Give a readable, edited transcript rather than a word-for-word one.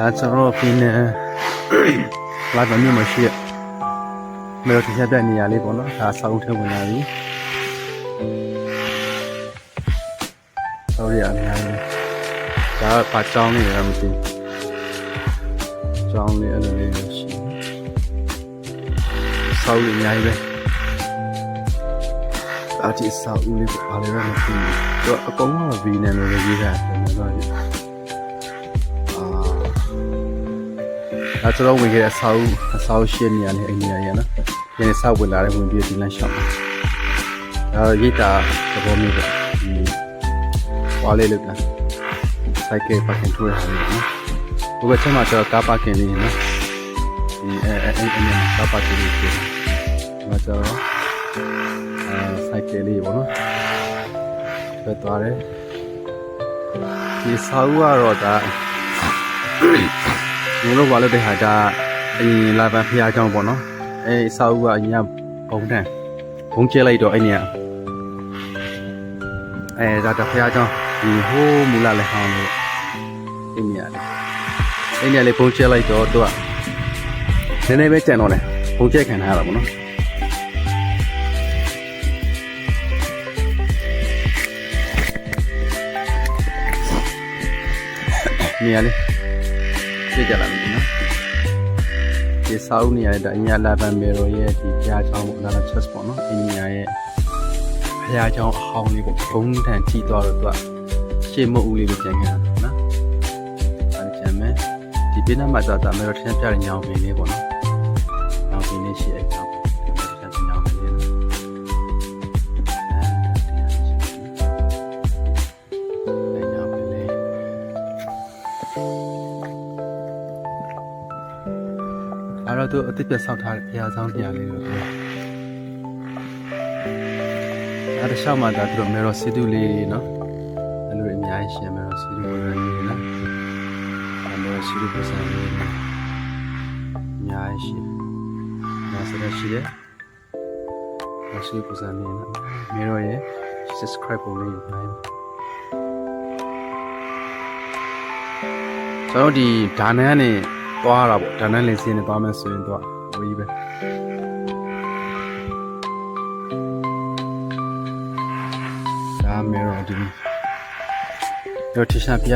ကျွန်တော်ပြင်းနေလာတော့မြို့မှာရှိရမေတော့တရားပြနေရလေးပေါ့နော်ဒါစောင်းထဲဝင်လာပြီဆော်ရအများကြီးဒါကဘာကြောင်းနေရမသိကြောင်းလေးအဲ့လိုလေးရှိဆောက်ရအများကြီးပဲအတီဆောက်ဦးလေးပါလေရမသိတော့အကုန်လုံးဗီနေလို့ရေးတာကျွန်တော်တို့ကျွန်တော်ဝင်ခဲ့တဲ့အဆောက်ရှင်းနေရတဲ့အိမ်နေရနော်ဒီနေ့ဆောက်ဝင်လာတဲ့ဝင်ပြီးဒီလမ်းရှောက်ရိတ်တာသဘောမျိုးပဲဒီဝါလေးလောက်တာစိုက်ကပါကင်ထိုးရတယ်နော်ဘယ်ချက်မှကျွန်တော်ကားပါကင်လေးနော်ဒီကားပါကင်လေးဖြစ်မှာကျွန်တော်စိုက်ကလေးပေါ့နော်ပဲသွားတယ်ဒီဆောက်ကတော့ဒါငုံလို့ပါလို့တဲ့ဟာဒါအရင်လာပန်ဖျားကြောင်းပေါ့နော်အဲစာအုပ်ကအရင်ဘုံတန်းဘုံကျဲလိုက်တော့အဲ့နေဒါတဖျားကြောင်းဒီဟိုးမူလာလည်းဟောင်းလို့အဲ့နေလေးဘုံကျဲလိုက်တော့သူကနည်းနည်းပဲကြံတော့တယ်ဘုံကျဲခံထားရတာပေါ့နော်နေရာလေးကြည့်ကြလာမယ်နော်ဒီစာအုပ်နေရာတဲ့အညာလာပန်မေရိုရဲ့ဒီဖျားချောင်းပေါ့နားချက်ပေါ့နော်အညာရဲ့ဖျားချောင်းအဟောင်းလေးပေါ့ဘုံတန်ကြည့်သွားတော့သူကရှေ့မုတ်ဦးလေးပဲပြန်ခဲ့တာနော်အဲဒီချမ်းမယ်ဒီပြင်းနှမှာသာမေရိုထင်းပြတဲ့ညောင်ပင်လေးပေါ့နော်ညောင်ပင်လေးရှိအဲ့ကြောင့်ညောင်ပင်လေးအဲ့တော့သူအစ်စ်ပြဆောက်ထားတဲ့ဘုရားဆောင်တရားလေးလို့ပြောအဲ့ဒါရှောက်မှသာသူတို့မေရိုစီတူလေးနော်အဲ့လိုအများကြီးရှင်မေရိုစီတူလေးနော်မေရိုစီတူပစံလေးအများကြီးရှင်ဒါဆိုတော့ရှိတယ်မေရိုစီတူပစံလေးနော်မေရိုရဲ့ subscribe ပုံလေးနိုင်ကျွန်တော်ဒီဒါနန်းနဲ့သွားတာပေါ့ဒါနန်းလင်းစင်းနဲ့သွားမယ်ဆိုရင်တော့ဝေးပဲဒါမေရောဒီတော့ထရှာပြ